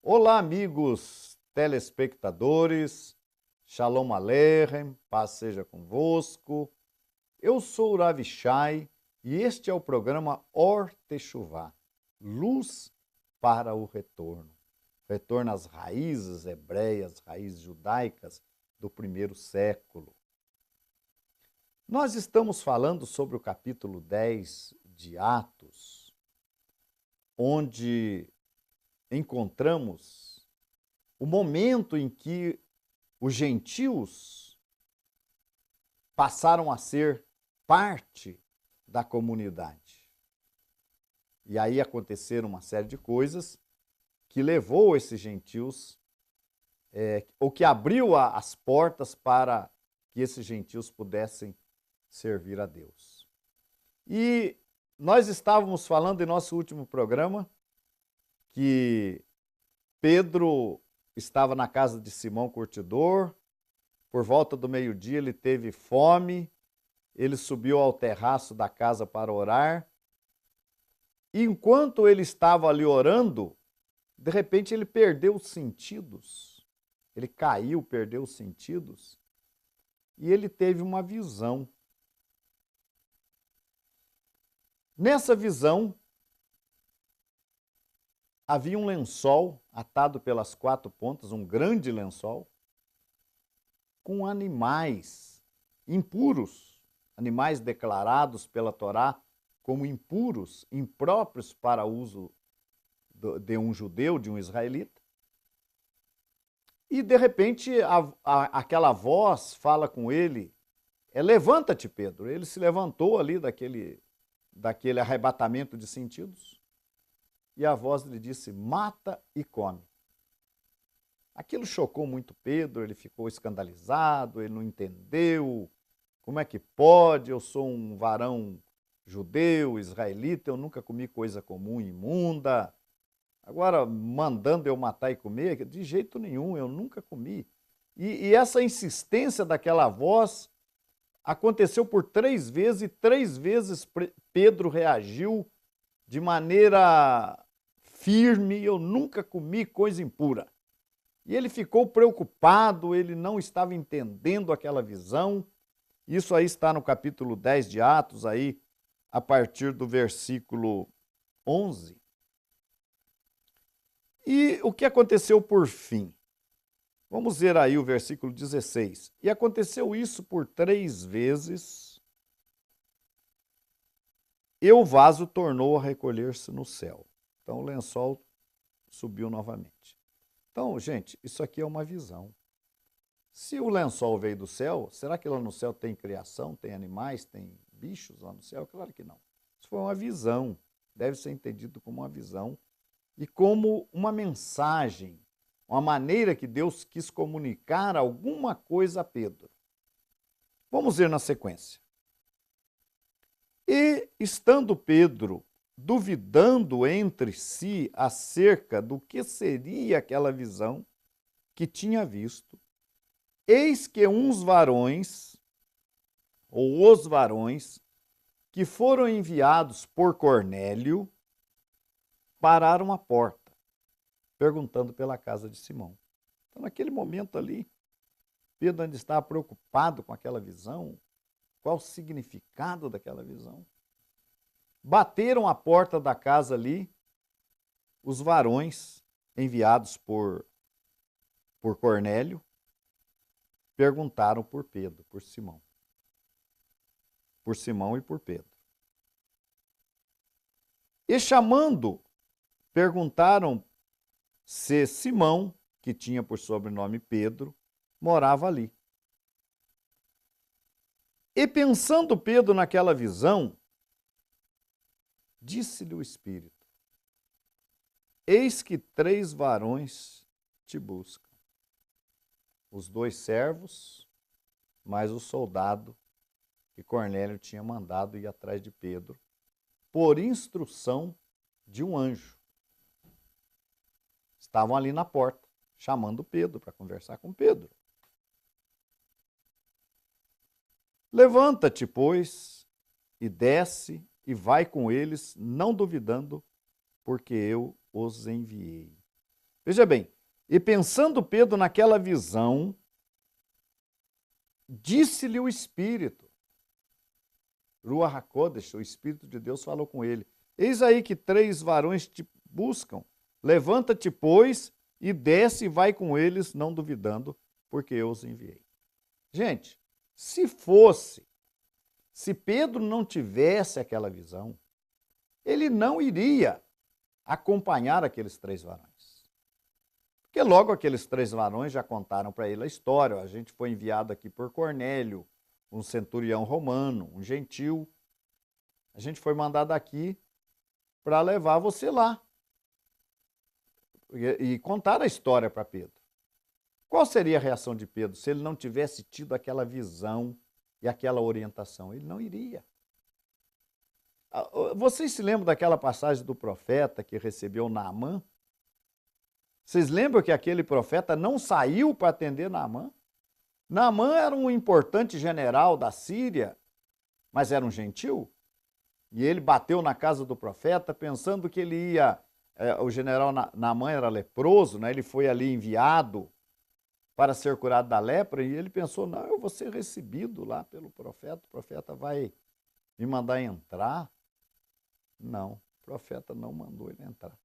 Olá, amigos telespectadores, Shalom Aleichem, paz seja convosco. Eu sou o Rav Shai e este é o programa Or Teshuvá, Luz para o Retorno. Retorno às raízes hebreias, raízes judaicas do primeiro século. Nós estamos falando sobre o capítulo 10 de Atos, onde encontramos o momento em que os gentios passaram a ser parte da comunidade. E aí aconteceram uma série de coisas que levou esses gentios, ou que abriu as portas para que esses gentios pudessem servir a Deus. E nós estávamos falando em nosso último programa que Pedro estava na casa de Simão Curtidor, por volta do meio-dia ele teve fome, ele subiu ao terraço da casa para orar, e enquanto ele estava ali orando, de repente ele perdeu os sentidos, ele caiu, perdeu os sentidos, e ele teve uma visão. Nessa visão, havia um lençol atado pelas quatro pontas, um grande lençol, com animais impuros, animais declarados pela Torá como impuros, impróprios para uso de um judeu, de um israelita. E, de repente, aquela voz fala com ele, levanta-te, Pedro. Ele se levantou ali daquele arrebatamento de sentidos. E a voz lhe disse, mata e come. Aquilo chocou muito Pedro, ele ficou escandalizado, ele não entendeu. Como é que pode? Eu sou um varão judeu, israelita, eu nunca comi coisa comum e imunda. Agora, mandando eu matar e comer, de jeito nenhum, eu nunca comi. E essa insistência daquela voz aconteceu por 3 vezes, e 3 vezes Pedro reagiu de maneira firme, eu nunca comi coisa impura. E ele ficou preocupado, ele não estava entendendo aquela visão. Isso aí está no capítulo 10 de Atos, aí, a partir do versículo 11. E o que aconteceu por fim? Vamos ver aí o versículo 16. E aconteceu isso por 3 vezes, e o vaso tornou a recolher-se no céu. Então o lençol subiu novamente. Então, gente, isso aqui é uma visão. Se o lençol veio do céu, será que lá no céu tem criação, tem animais, tem bichos lá no céu? Claro que não. Isso foi uma visão, deve ser entendido como uma visão e como uma mensagem, uma maneira que Deus quis comunicar alguma coisa a Pedro. Vamos ver na sequência. E, estando Pedro duvidando entre si acerca do que seria aquela visão que tinha visto, eis que uns varões, ou os varões, que foram enviados por Cornélio, pararam à porta, perguntando pela casa de Simão. Então, naquele momento ali, Pedro ainda estava preocupado com aquela visão, qual o significado daquela visão. Bateram a porta da casa ali, os varões enviados por Cornélio, perguntaram por Pedro, por Simão. Por Simão e por Pedro. E chamando, perguntaram se Simão, que tinha por sobrenome Pedro, morava ali. E pensando Pedro naquela visão, disse-lhe o Espírito, eis que 3 varões te buscam. Os 2 servos, mais o soldado que Cornélio tinha mandado ir atrás de Pedro, por instrução de um anjo. Estavam ali na porta, chamando Pedro para conversar com Pedro. Levanta-te, pois, e desce, e vai com eles, não duvidando, porque eu os enviei. Veja bem, e pensando Pedro naquela visão, disse-lhe o Espírito, Ruach HaKodesh, o Espírito de Deus falou com ele, eis aí que 3 varões te buscam, levanta-te, pois, e desce e vai com eles, não duvidando, porque eu os enviei. Gente, se Pedro não tivesse aquela visão, ele não iria acompanhar aqueles 3 varões. Porque logo aqueles 3 varões já contaram para ele a história. A gente foi enviado aqui por Cornélio, um centurião romano, um gentil. A gente foi mandado aqui para levar você lá. E contar a história para Pedro. Qual seria a reação de Pedro se ele não tivesse tido aquela visão e aquela orientação? Ele não iria. Vocês se lembram daquela passagem do profeta que recebeu Naamã? Vocês lembram que aquele profeta não saiu para atender Naamã? Naamã era um importante general da Síria, mas era um gentil. E ele bateu na casa do profeta pensando que ele ia... o general Naamã era leproso, né? Ele foi ali enviado para ser curado da lepra, e ele pensou, não, eu vou ser recebido lá pelo profeta, o profeta vai me mandar entrar. Não, o profeta não mandou ele entrar.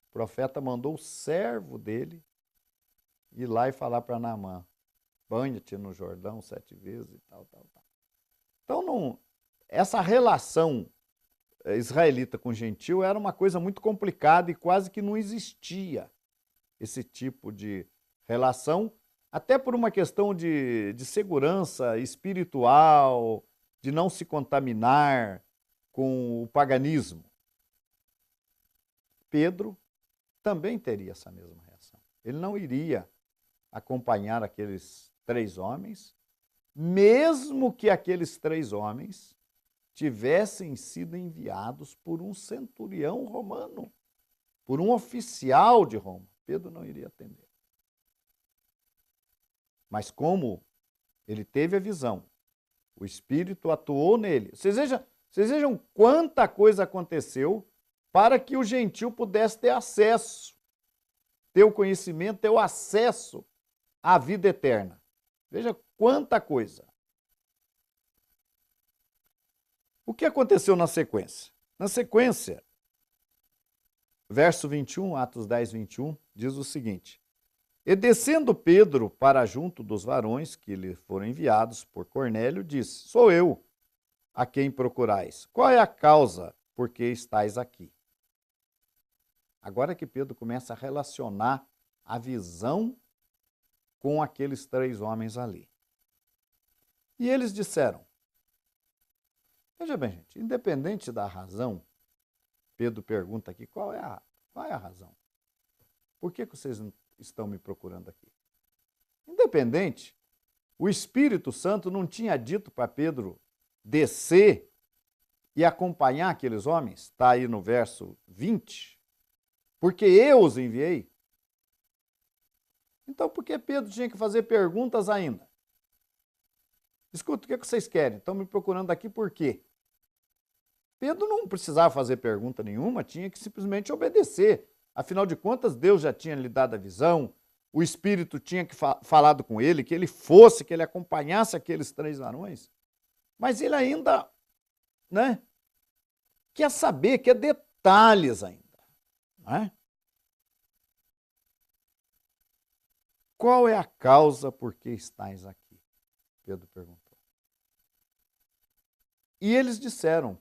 O profeta mandou o servo dele ir lá e falar para Naamã, banha-te no Jordão 7 vezes e tal. Então, não, essa relação israelita com gentil era uma coisa muito complicada e quase que não existia esse tipo de relação, até por uma questão de segurança espiritual, de não se contaminar com o paganismo. Pedro também teria essa mesma reação. Ele não iria acompanhar aqueles 3 homens, mesmo que aqueles 3 homens tivessem sido enviados por um centurião romano, por um oficial de Roma. Pedro não iria atender. Mas como ele teve a visão, o Espírito atuou nele. Vocês vejam quanta coisa aconteceu para que o gentil pudesse ter acesso, ter o conhecimento, ter o acesso à vida eterna. Veja quanta coisa. O que aconteceu na sequência? Na sequência, verso 21, Atos 10, 21, diz o seguinte: e descendo Pedro para junto dos varões que lhe foram enviados por Cornélio, disse, sou eu a quem procurais. Qual é a causa por que estáis aqui? Agora que Pedro começa a relacionar a visão com aqueles 3 homens ali. E eles disseram, veja bem, gente, independente da razão, Pedro pergunta aqui, qual é a razão? Por que vocês estão me procurando aqui? Independente, o Espírito Santo não tinha dito para Pedro descer e acompanhar aqueles homens? Está aí no verso 20. Porque eu os enviei. Então, por que Pedro tinha que fazer perguntas ainda? Escuta, o que vocês querem? Estão me procurando aqui por quê? Pedro não precisava fazer pergunta nenhuma, tinha que simplesmente obedecer. Afinal de contas, Deus já tinha lhe dado a visão, o Espírito tinha falado com ele, que ele fosse, que ele acompanhasse aqueles 3 varões. Mas ele ainda, quer saber, quer detalhes ainda. Não é? Qual é a causa por que estáis aqui? Pedro perguntou. E eles disseram,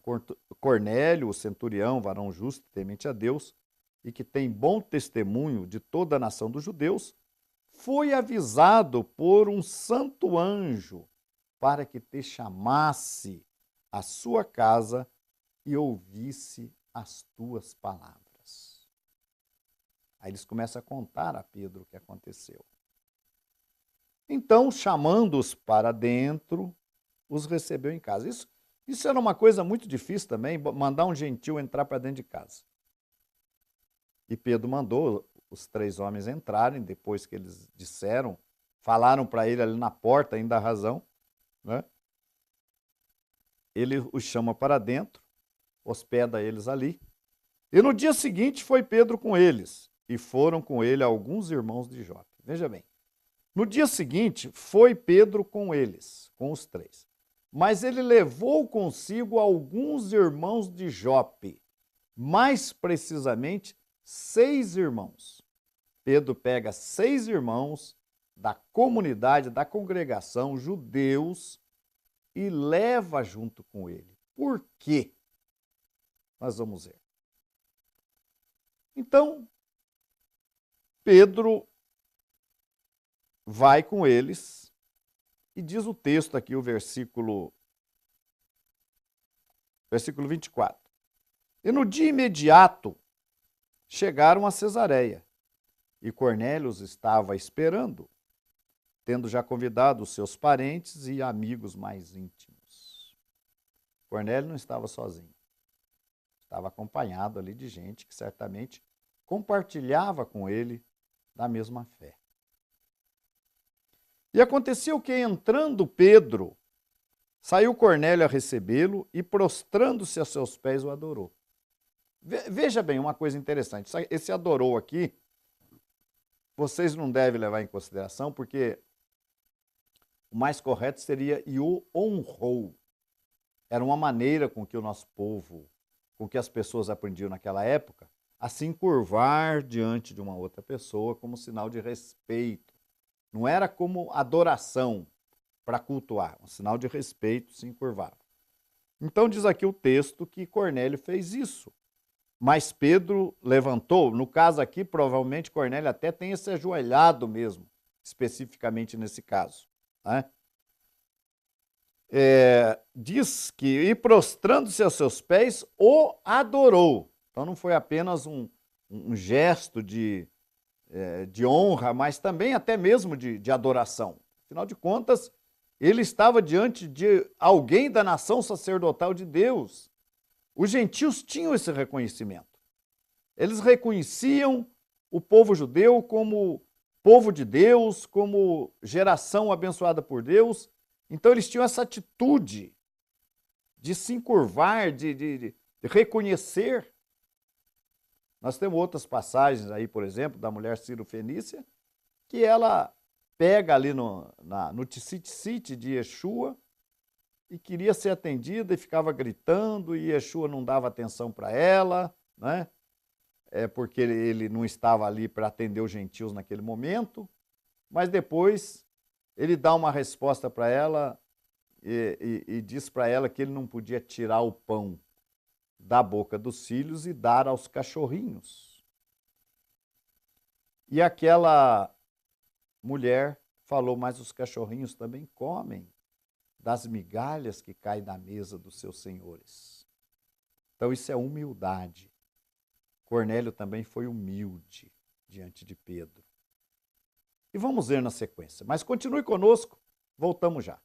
Cornélio, o centurião, varão justo, temente a Deus, e que tem bom testemunho de toda a nação dos judeus, foi avisado por um santo anjo para que te chamasse à sua casa e ouvisse as tuas palavras. Aí eles começam a contar a Pedro o que aconteceu. Então, chamando-os para dentro, os recebeu em casa. Isso era uma coisa muito difícil também, mandar um gentil entrar para dentro de casa. E Pedro mandou os 3 homens entrarem, depois que eles disseram, falaram para ele ali na porta, ainda a razão, né? Ele os chama para dentro, hospeda eles ali. E no dia seguinte foi Pedro com eles. e foram com ele alguns irmãos de Jope. Veja bem, no dia seguinte foi Pedro com eles, com os três. Mas ele levou consigo alguns irmãos de Jope, mais precisamente 6 irmãos. Pedro pega 6 irmãos da comunidade, da congregação, judeus, e leva junto com ele. Por quê? Nós vamos ver. Então, Pedro vai com eles e diz o texto aqui, o versículo 24. E no dia imediato chegaram a Cesareia, e Cornélio os estava esperando, tendo já convidado os seus parentes e amigos mais íntimos. Cornélio não estava sozinho. Estava acompanhado ali de gente que certamente compartilhava com ele da mesma fé. E aconteceu que, entrando Pedro, saiu Cornélio a recebê-lo e, prostrando-se a seus pés, o adorou. Veja bem uma coisa interessante. Esse adorou aqui, vocês não devem levar em consideração, porque o mais correto seria e o honrou. Era uma maneira com que o nosso povo, com que as pessoas aprendiam naquela época, a se encurvar diante de uma outra pessoa como sinal de respeito. Não era como adoração para cultuar, um sinal de respeito, se encurvava. Então diz aqui o texto que Cornélio fez isso. Mas Pedro levantou, no caso aqui, provavelmente Cornélio até tenha se ajoelhado mesmo, especificamente nesse caso, né? Diz que, e prostrando-se aos seus pés, o adorou. Então não foi apenas um gesto de honra, mas também até mesmo de adoração. Afinal de contas, ele estava diante de alguém da nação sacerdotal de Deus. Os gentios tinham esse reconhecimento. Eles reconheciam o povo judeu como povo de Deus, como geração abençoada por Deus. Então eles tinham essa atitude de se encurvar, de reconhecer. Nós temos outras passagens aí, por exemplo, da mulher Ciro-Fenícia, que ela pega ali no ticite de Yeshua e queria ser atendida e ficava gritando, e Yeshua não dava atenção para ela, né? Porque ele não estava ali para atender os gentios naquele momento, mas depois ele dá uma resposta para ela e diz para ela que ele não podia tirar o pão da boca dos filhos e dar aos cachorrinhos. E aquela mulher falou, mas os cachorrinhos também comem das migalhas que caem da mesa dos seus senhores. Então isso é humildade. Cornélio também foi humilde diante de Pedro. E vamos ver na sequência. Mas continue conosco, voltamos já.